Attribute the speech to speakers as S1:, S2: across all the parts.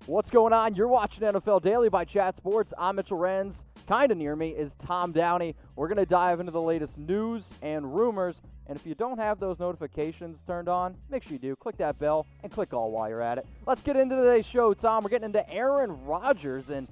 S1: What's going on? You're watching NFL Daily by Chat Sports. I'm Mitchell Renz. Kind of near me is Tom Downey. We're going to dive into the latest news and rumors. And if you don't have those notifications turned on, make sure you do. Click that bell and click all while you're at it. Let's get into today's show, Tom. We're getting into Aaron Rodgers. And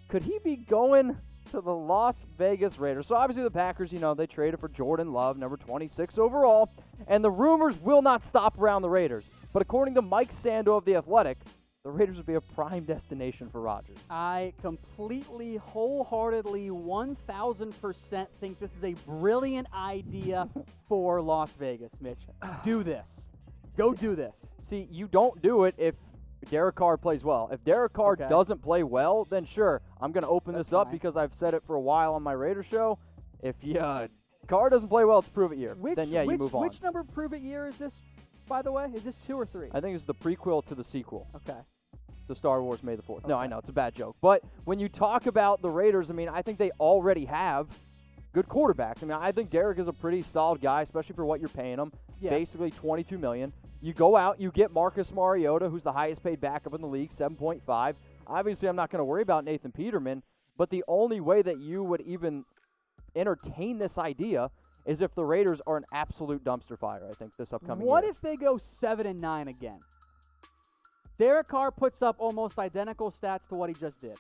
S1: could he be going to the Las Vegas Raiders? So obviously the Packers, they traded for Jordan Love, number 26 overall. And the rumors will not stop around the Raiders. But according to Mike Sando of The Athletic, the Raiders would be a prime destination for Rodgers.
S2: I completely, wholeheartedly, 1,000% think this is a brilliant idea for Las Vegas, Mitch. Do this. Go do this.
S1: See, you don't do it if Derek Carr plays well. If Derek Carr doesn't play well, then sure, I'm going to open this up because I've said it for a while on my Raiders show. If Carr doesn't play well, it's prove it year. You move on.
S2: Which number prove it year is this, by the way? Is this 2 or 3?
S1: I think it's the prequel to the sequel.
S2: Okay.
S1: To Star Wars May the 4th. No, I know, it's a bad joke. But when you talk about the Raiders, I think they already have good quarterbacks. I think Derek is a pretty solid guy, especially for what you're paying him. Yes. Basically $22 million. You go out, you get Marcus Mariota, who's the highest paid backup in the league, 7.5. Obviously, I'm not going to worry about Nathan Peterman, but the only way that you would even entertain this idea is if the Raiders are an absolute dumpster fire, I think, this upcoming year.
S2: What if they go 7-9 again? Derek Carr puts up almost identical stats to what he just did.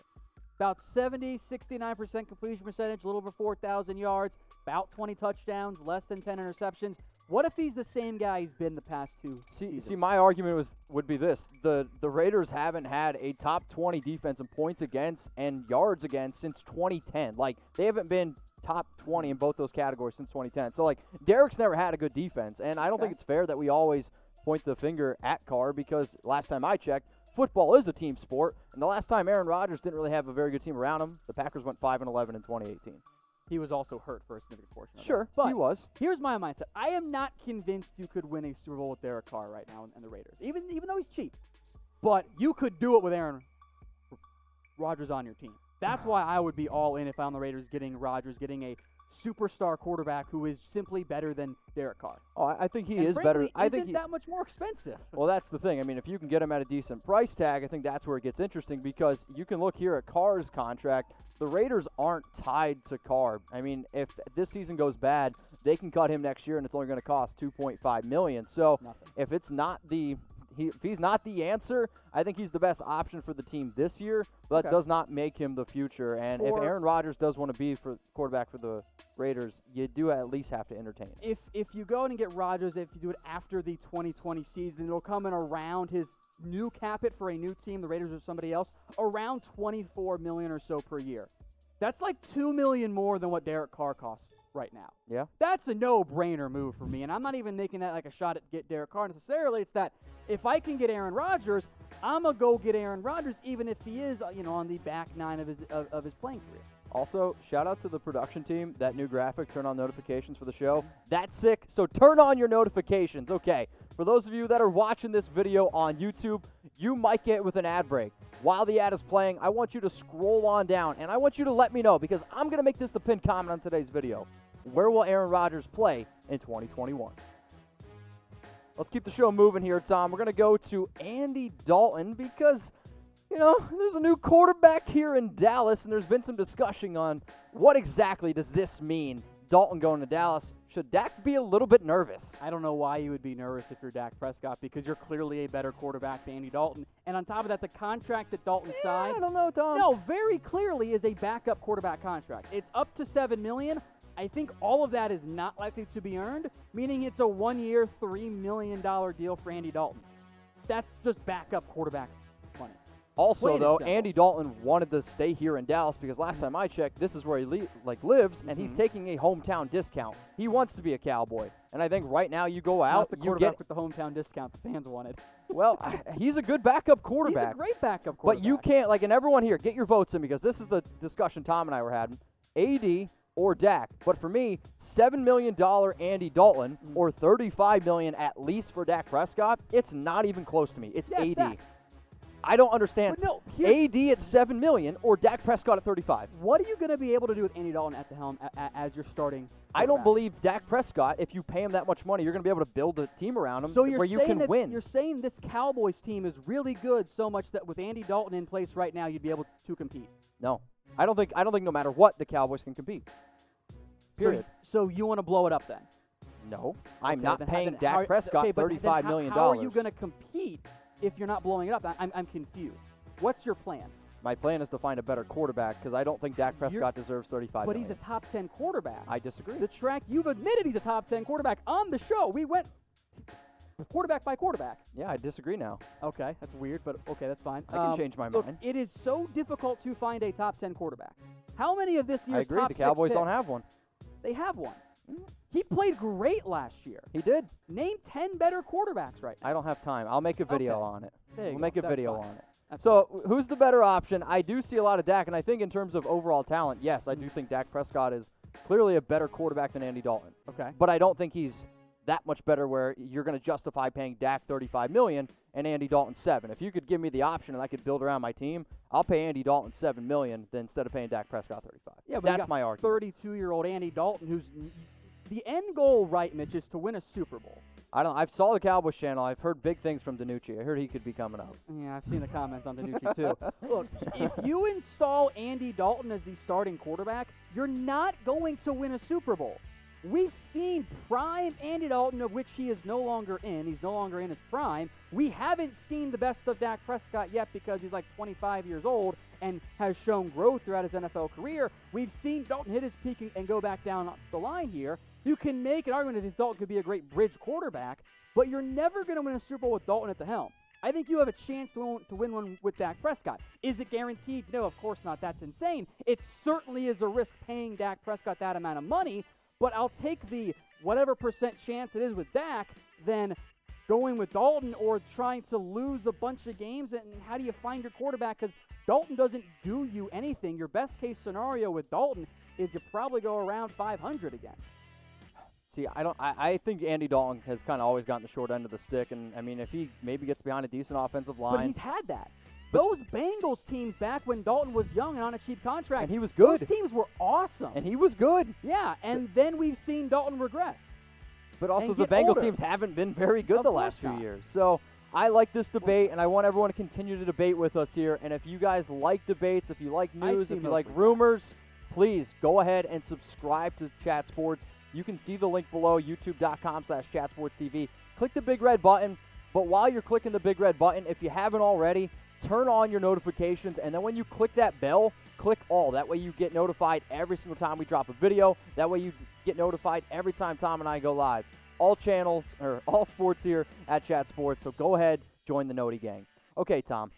S2: About 69% completion percentage, a little over 4,000 yards, about 20 touchdowns, less than 10 interceptions. What if he's the same guy he's been the past 2 seasons?
S1: See, my argument would be this. The Raiders haven't had a top 20 defense in points against and yards against since 2010. They haven't been top 20 in both those categories since 2010. So, Derek's never had a good defense, and I don't think it's fair that we always point the finger at Carr because last time I checked, football is a team sport, and the last time Aaron Rodgers didn't really have a very good team around him, the Packers went 5-11 in 2018.
S2: He was also hurt for a significant portion of
S1: Sure,
S2: but
S1: he was.
S2: Here's my mindset. I am not convinced you could win a Super Bowl with Derek Carr right now and the Raiders, even though he's cheap. But you could do it with Aaron Rodgers on your team. That's why I would be all in if I'm the Raiders getting Rodgers, getting a superstar quarterback who is simply better than Derek Carr.
S1: Oh, I think he is
S2: frankly,
S1: better. I think
S2: isn't that much more expensive.
S1: Well, that's the thing. If you can get him at a decent price tag, I think that's where it gets interesting because you can look here at Carr's contract. The Raiders aren't tied to Carr. If this season goes bad, they can cut him next year, and it's only going to cost $2.5 million. So if it's not if he's not the answer, I think he's the best option for the team this year, but that does not make him the future. And if Aaron Rodgers does want to be for quarterback for the Raiders, you do at least have to entertain him.
S2: If you go and get Rodgers, if you do it after the 2020 season, it'll come in around his new cap hit for a new team, the Raiders or somebody else, around $24 million or so per year. That's like $2 million more than what Derek Carr costs right now.
S1: Yeah.
S2: That's a no-brainer move for me, and I'm not even making that like a shot at get Derek Carr necessarily. It's that if I can get Aaron Rodgers, I'm going to go get Aaron Rodgers even if he is, on the back 9 of his playing career.
S1: Also, shout out to the production team. That new graphic, turn on notifications for the show. That's sick. So turn on your notifications. Okay, for those of you that are watching this video on YouTube, you might get with an ad break. While the ad is playing, I want you to scroll on down, and I want you to let me know because I'm going to make this the pinned comment on today's video. Where will Aaron Rodgers play in 2021? Let's keep the show moving here, Tom. We're going to go to Andy Dalton because there's a new quarterback here in Dallas, and there's been some discussion on what exactly does this mean, Dalton going to Dallas. Should Dak be a little bit nervous?
S2: I don't know why you would be nervous if you're Dak Prescott because you're clearly a better quarterback than Andy Dalton. And on top of that, the contract that Dalton signed,
S1: I don't know, Tom.
S2: No, very clearly is a backup quarterback contract. It's up to $7 million. I think all of that is not likely to be earned, meaning it's a 1-year, $3 million deal for Andy Dalton. That's just backup quarterback money.
S1: Also, though, Andy Dalton wanted to stay here in Dallas because last time I checked, this is where he lives, and he's taking a hometown discount. He wants to be a Cowboy, and I think right now you go out,
S2: not the quarterback with the hometown discount the fans wanted.
S1: Well, he's a good backup quarterback.
S2: He's a great backup quarterback.
S1: But you can't, and everyone here, get your votes in because this is the discussion Tom and I were having. AD or Dak. But for me, $7 million Andy Dalton or $35 million at least for Dak Prescott, it's not even close to me. It's AD.
S2: Dak.
S1: I don't understand.
S2: But no,
S1: AD at $7 million or Dak Prescott at 35.
S2: What are you going to be able to do with Andy Dalton at the helm as your starting
S1: I don't
S2: quarterback?
S1: believe Dak Prescott, if you pay him that much money, you're going to be able to build a team around him
S2: So you're
S1: where you
S2: saying
S1: can
S2: that
S1: win.
S2: You're saying this Cowboys team is really good so much that with Andy Dalton in place right now, you'd be able to compete.
S1: No. I don't think no matter what, the Cowboys can compete. Period.
S2: So you want to blow it up then?
S1: No. I'm
S2: Okay,
S1: not
S2: then
S1: paying
S2: then
S1: Dak Prescott
S2: okay, but
S1: $35
S2: then
S1: million.
S2: How are you going to compete if you're not blowing it up? I'm confused. What's your plan?
S1: My plan is to find a better quarterback because I don't think Dak Prescott deserves $35
S2: But
S1: million.
S2: he's a top 10 quarterback.
S1: I disagree.
S2: You've admitted he's a top 10 quarterback on the show. We went quarterback by quarterback.
S1: Yeah, I disagree now.
S2: Okay, that's weird, but okay, that's fine.
S1: I can change my
S2: look,
S1: mind.
S2: it is so difficult to find a top 10 quarterback. How many of this year's
S1: I agree.
S2: top
S1: The
S2: 6
S1: Cowboys don't
S2: picks-
S1: have one.
S2: They have one. He played great last year.
S1: He did.
S2: Name 10 better quarterbacks right now.
S1: I don't have time. I'll make a video
S2: Okay.
S1: on it.
S2: There you
S1: We'll
S2: go.
S1: make a
S2: That's
S1: video
S2: fine.
S1: on it.
S2: That's
S1: So who's the better option? I do see a lot of Dak, and I think in terms of overall talent, yes, I do think Dak Prescott is clearly a better quarterback than Andy Dalton.
S2: okay.
S1: But I don't think he's that much better where you're going to justify paying Dak $35 million and Andy Dalton $7 million. If you could give me the option and I could build around my team, I'll pay Andy Dalton $7 million instead of paying Dak Prescott $35 million.
S2: Yeah, but
S1: That's my argument.
S2: 32-year-old Andy Dalton, who's the end goal, right, Mitch, is to win a Super Bowl.
S1: I saw the Cowboys channel. I've heard big things from DiNucci. I heard he could be coming up.
S2: Yeah, I've seen the comments on DiNucci too. Look, if you install Andy Dalton as the starting quarterback, you're not going to win a Super Bowl. We've seen prime Andy Dalton, of which he is no longer in. He's no longer in his prime. We haven't seen the best of Dak Prescott yet because he's like 25 years old and has shown growth throughout his NFL career. We've seen Dalton hit his peak and go back down the line here. You can make an argument if Dalton could be a great bridge quarterback, but you're never going to win a Super Bowl with Dalton at the helm. I think you have a chance to win one with Dak Prescott. Is it guaranteed? No, of course not. That's insane. It certainly is a risk paying Dak Prescott that amount of money, but I'll take the whatever percent chance it is with Dak than going with Dalton or trying to lose a bunch of games. And how do you find your quarterback? Because Dalton doesn't do you anything. Your best case scenario with Dalton is you probably go around 500 again.
S1: See, I think Andy Dalton has kind of always gotten the short end of the stick, and I mean, if he maybe gets behind a decent offensive line,
S2: But he's had that. Those Bengals teams back when Dalton was young and on a cheap contract,
S1: and he was good,
S2: those teams were awesome.
S1: and he was good.
S2: Yeah, and then we've seen Dalton regress.
S1: But also
S2: and
S1: the
S2: get
S1: Bengals
S2: older.
S1: teams haven't been very good
S2: Of
S1: the
S2: course
S1: last few
S2: not.
S1: years. So I like this debate, and I want everyone to continue to debate with us here. And if you guys like debates, if you like news,
S2: see
S1: if you like
S2: mostly
S1: rumors, please go ahead and subscribe to Chat Sports. You can see the link below, youtube.com/chatsportstv. Click the big red button. But while you're clicking the big red button, if you haven't already, turn on your notifications. And then when you click that bell, click all. That way you get notified every single time we drop a video. That way you get notified every time Tom and I go live. All channels, or all sports here at Chat Sports. So go ahead, join the Noti gang. Okay, Tom.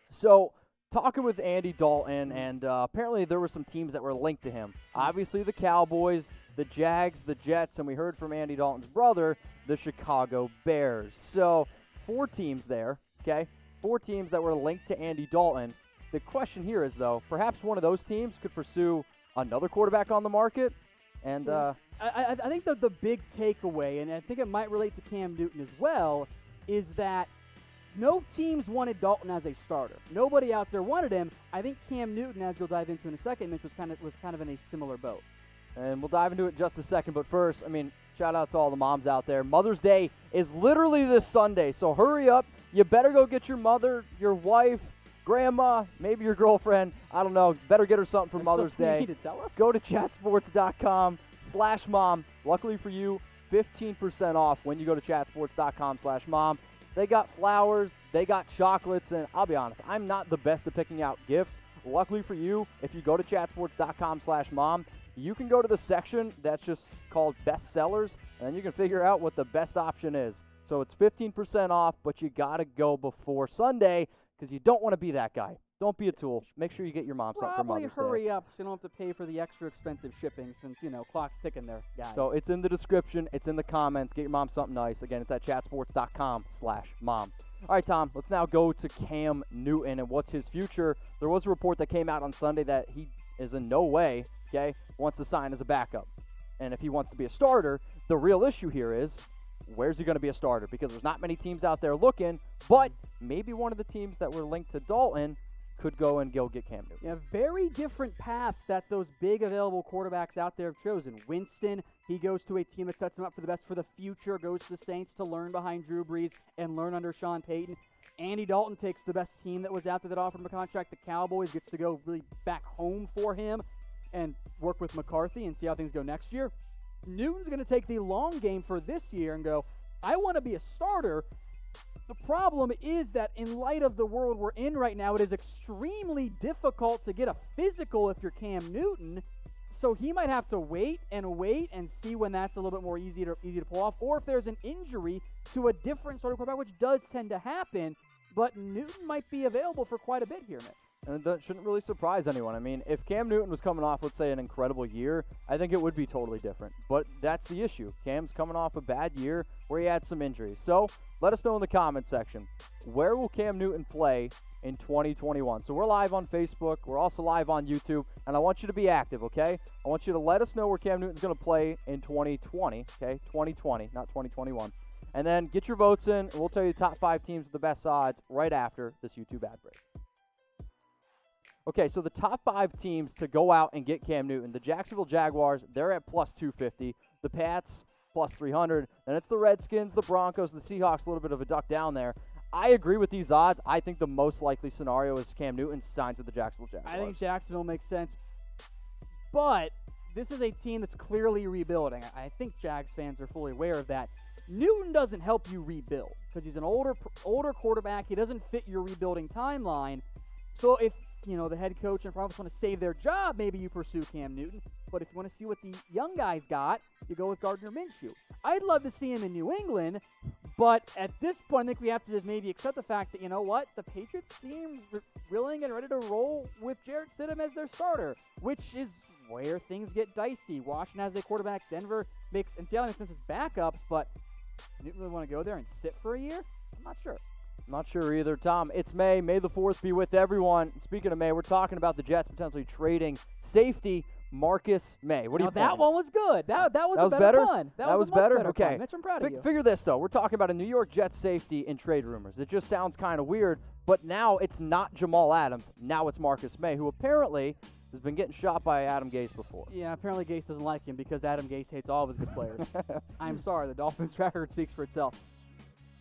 S1: So talking with Andy Dalton, and apparently there were some teams that were linked to him. Obviously the Cowboys, the Jags, the Jets, and we heard from Andy Dalton's brother, the Chicago Bears. So 4 teams there, okay? 4 teams that were linked to Andy Dalton. The question here is, though, perhaps one of those teams could pursue another quarterback on the market. And
S2: I think the big takeaway, and I think it might relate to Cam Newton as well, is that no teams wanted Dalton as a starter. Nobody out there wanted him. I think Cam Newton, as you'll dive into in a second, Mitch, was kind of in a similar boat.
S1: And we'll dive into it in just a second. But first, I mean, shout out to all the moms out there. Mother's Day is literally this Sunday, so hurry up. You better go get your mother, your wife, grandma, maybe your girlfriend. I don't know. Better get her something for Mother's
S2: something you
S1: Day.
S2: need to tell us?
S1: Go to chatsports.com/mom. Luckily for you, 15% off when you go to chatsports.com/mom. They got flowers, they got chocolates, and I'll be honest, I'm not the best at picking out gifts. Luckily for you, if you go to chatsports.com/mom, you can go to the section that's just called best sellers, and then you can figure out what the best option is. So it's 15% off, but you got to go before Sunday because you don't want to be that guy. Don't be a tool. Make sure you get your mom something for
S2: Probably
S1: Mother's Day.
S2: hurry up so you don't have to pay for the extra expensive shipping since, clock's ticking there, guys.
S1: So it's in the description. It's in the comments. Get your mom something nice. Again, it's at chatsports.com/mom. All right, Tom, let's now go to Cam Newton and what's his future. There was a report that came out on Sunday that he is in no way, wants to sign as a backup. And if he wants to be a starter, the real issue here is, where's he going to be a starter? Because there's not many teams out there looking, but maybe one of the teams that were linked to Dalton could go and go get Cam Newton.
S2: Yeah, very different paths that those big available quarterbacks out there have chosen. Winston, he goes to a team that sets him up for the best for the future, goes to the Saints to learn behind Drew Brees and learn under Sean Payton. Andy Dalton takes the best team that was out there that offered him a contract. The Cowboys gets to go really back home for him and work with McCarthy and see how things go next year. Newton's going to take the long game for this year and go, I want to be a starter. The problem is that in light of the world we're in right now, it is extremely difficult to get a physical if you're Cam Newton. So he might have to wait and see when that's a little bit more easy to pull off, or if there's an injury to a different sort of quarterback, which does tend to happen. But Newton might be available for quite a bit here, Mitch.
S1: And that shouldn't really surprise anyone. I mean, if Cam Newton was coming off, let's say, an incredible year, I think it would be totally different. But that's the issue. Cam's coming off a bad year where he had some injuries. So let us know in the comment section, where will Cam Newton play in 2021? So we're live on Facebook. We're also live on YouTube. And I want you to be active, okay? I want you to let us know where Cam Newton's going to play in 2020, okay? 2020, not 2021. And then get your votes in, and we'll tell you the top 5 teams with the best odds right after this YouTube ad break. Okay, so the top 5 teams to go out and get Cam Newton. The Jacksonville Jaguars, they're at plus 250. The Pats, plus 300. Then it's the Redskins, the Broncos, the Seahawks, a little bit of a duck down there. I agree with these odds. I think the most likely scenario is Cam Newton signs with the Jacksonville Jaguars.
S2: I think Jacksonville makes sense. But this is a team that's clearly rebuilding. I think Jags fans are fully aware of that. Newton doesn't help you rebuild because he's an older quarterback. He doesn't fit your rebuilding timeline. So if the head coach and front office want to save their job, maybe you pursue Cam Newton. But if you want to see what the young guys got, you go with Gardner Minshew. I'd love to see him in New England, but at this point, I think we have to just maybe accept the fact that, the Patriots seem willing and ready to roll with Jarrett Stidham as their starter, which is where things get dicey. Washington has a quarterback. Denver makes, and Seattle makes sense as backups, but Newton really want to go there and sit for a year? I'm not sure.
S1: Not sure either. Tom, it's May. May the 4th be with everyone. Speaking of May, we're talking about the Jets potentially trading safety Marcus Maye. What do you think?
S2: That one was good. That was a
S1: better
S2: pun.
S1: That was better? Okay.
S2: Pun. Mitch, I'm proud of you.
S1: Figure this, though. We're talking about a New York Jets safety in trade rumors. It just sounds kind of weird, but now it's not Jamal Adams. Now it's Marcus Maye, who apparently has been getting shot by Adam Gase before.
S2: Yeah, apparently Gase doesn't like him because Adam Gase hates all of his good players. I'm sorry. The Dolphins' track record speaks for itself.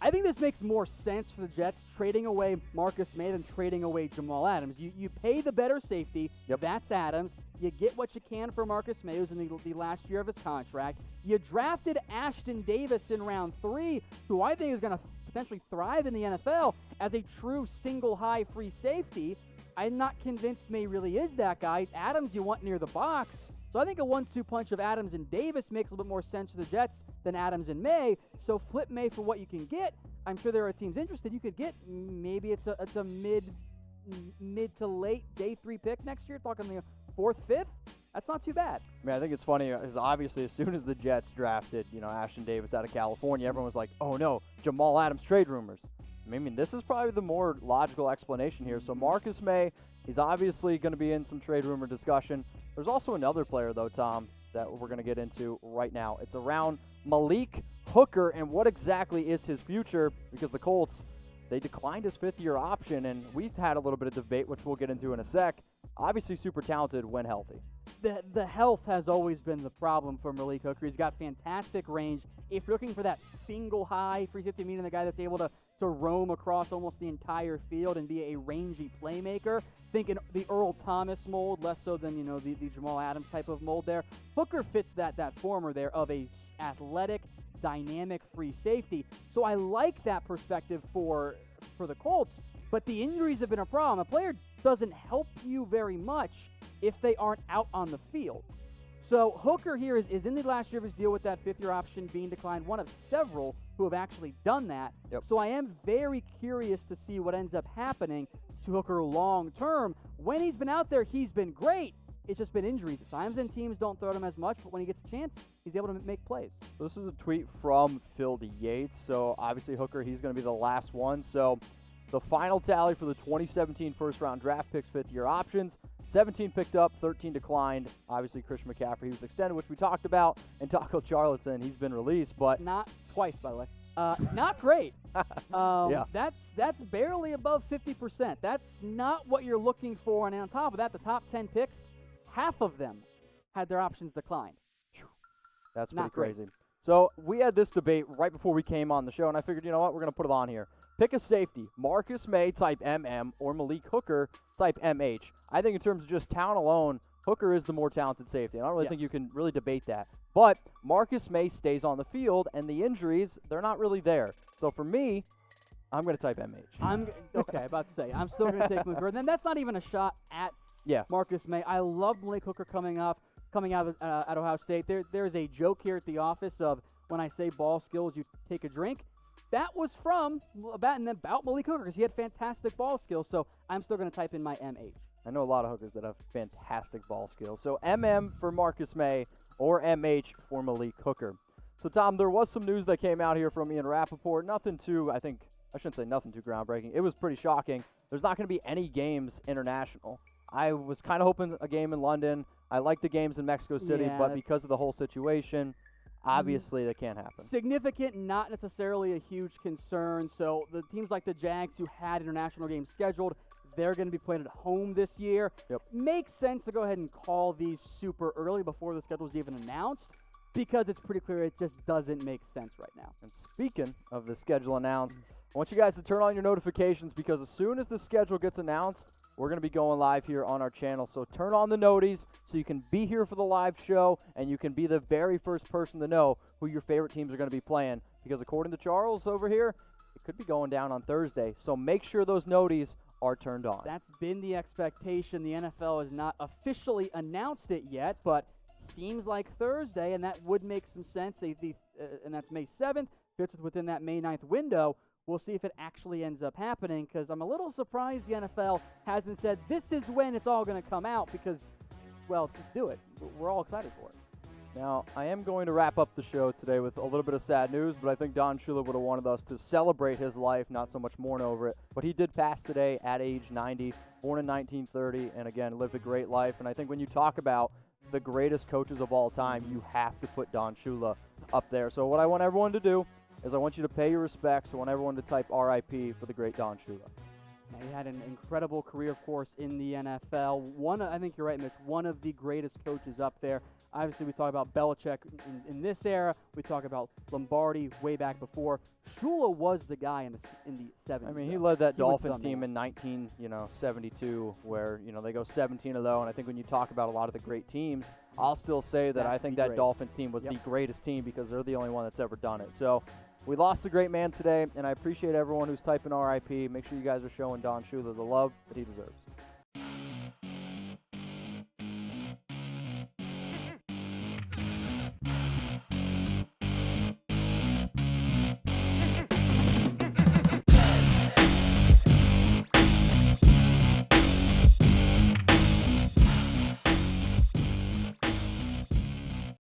S2: I think this makes more sense for the Jets, trading away Marcus Maye than trading away Jamal Adams. You pay the better safety.
S1: Yep.
S2: That's Adams. You get what you can for Marcus Maye, who's in the last year of his contract. You drafted Ashton Davis in round 3, who I think is going to potentially thrive in the NFL as a true single-high free safety. I'm not convinced Maye really is that guy. Adams you want near the box. So I think a 1-2 punch of Adams and Davis makes a little bit more sense for the Jets than Adams and Maye. So flip Maye for what you can get. I'm sure there are teams interested. You could get maybe it's a mid to late day 3 pick next year, talking the 4th, 5th. That's not too bad.
S1: I mean, I think it's funny because obviously as soon as the Jets drafted, Ashton Davis out of California, everyone was like, oh no, Jamal Adams trade rumors. I mean, this is probably the more logical explanation here. So Marcus Maye, he's obviously going to be in some trade rumor discussion. There's also another player, though, Tom, that we're going to get into right now. It's around Malik Hooker and what exactly is his future, because the Colts, they declined his 5th-year option, and we've had a little bit of debate, which we'll get into in a sec. Obviously super talented when healthy.
S2: The health has always been the problem for Malik Hooker. He's got fantastic range. If you're looking for that single high 350, meaning the guy that's able to roam across almost the entire field and be a rangy playmaker, think in the Earl Thomas mold, less so than the Jamal Adams type of mold there. Hooker fits that former there of a athletic, dynamic free safety. So I like that perspective for the Colts, but the injuries have been a problem. A player doesn't help you very much if they aren't out on the field. So Hooker here is in the last year of his deal with that 5th-year option being declined, one of several who have actually done that.
S1: Yep.
S2: So I am very curious to see what ends up happening to Hooker long term. When he's been out there, he's been great. It's just been injuries at times, and teams don't throw him as much, but when he gets a chance, he's able to make plays.
S1: So this is a tweet from Phil Yates. So obviously Hooker, he's going to be the last one. So the final tally for the 2017 first-round draft picks, fifth-year options. 17 picked up, 13 declined. Obviously, Christian McCaffrey, he was extended, which we talked about, and Taco Charlton, he's been released, but
S2: not twice, by the way. Not great.
S1: Yeah.
S2: That's barely above 50%. That's not what you're looking for. And on top of that, the top 10 picks, half of them had their options declined.
S1: That's
S2: Not
S1: pretty
S2: great.
S1: crazy. So we had this debate right before we came on the show, and I figured, you know what, we're going to put it on here. Pick a safety, Marcus Maye type MM or Malik Hooker type MH. I think in terms of just talent alone, Hooker is the more talented safety. I don't really think you can really debate that. But Marcus Maye stays on the field, and the injuries, they're not really there. So for me, I'm going to type MH.
S2: Okay, about to say, I'm still going to take Malik Hooker. And then that's not even a shot at Marcus Maye. I love Malik Hooker coming out of at Ohio State. There's a joke here at the office of when I say ball skills, you take a drink. That was from about Malik Hooker because he had fantastic ball skills. So I'm still going to type in my MH.
S1: I know a lot of hookers that have fantastic ball skills. So MM for Marcus Maye or MH for Malik Hooker. So, Tom, there was some news that came out here from Ian Rappaport. Nothing too, I shouldn't say nothing too groundbreaking. It was pretty shocking. There's not going to be any games international. I was kind of hoping a game in London. I like the games in Mexico City, but because of the whole situation, obviously that can't happen.
S2: Significant, not necessarily a huge concern. So the teams like the Jags who had international games scheduled, they're going to be playing at home this year.
S1: Yep.
S2: Makes sense to go ahead and call these super early before the schedule is even announced because it's pretty clear it just doesn't make sense right now.
S1: And speaking of the schedule announced, I want you guys to turn on your notifications because as soon as the schedule gets announced, we're going to be going live here on our channel. So turn on the noties so you can be here for the live show and you can be the very first person to know who your favorite teams are going to be playing. Because according to Charles over here, it could be going down on Thursday. So make sure those noties are turned on.
S2: That's been the expectation. The NFL has not officially announced it yet, but seems like Thursday, and that would make some sense. And that's May 7th, fits within that May 9th window. We'll see if it actually ends up happening because I'm a little surprised the NFL hasn't said this is when it's all going to come out because, well, just do it. We're all excited for it.
S1: Now, I am going to wrap up the show today with a little bit of sad news, but I think Don Shula would have wanted us to celebrate his life, not so much mourn over it. But he did pass today at age 90, born in 1930, and again, lived a great life. And I think when you talk about the greatest coaches of all time, you have to put Don Shula up there. So what I want everyone to do is I want you to pay your respects. I want everyone to type RIP for the great Don Shula.
S2: He had an incredible career, of course, in the NFL. I think you're right, Mitch, one of the greatest coaches up there. Obviously, we talk about Belichick in this era. We talk about Lombardi way back before. Shula was the guy in the 70s.
S1: I mean, he led that Dolphins team in 1972 where, they go 17-0. And I think when you talk about a lot of the great teams, I'll still say that I think that Dolphins team was the greatest team because they're the only one that's ever done it. So we lost a great man today, and I appreciate everyone who's typing RIP. Make sure you guys are showing Don Shula the love that he deserves.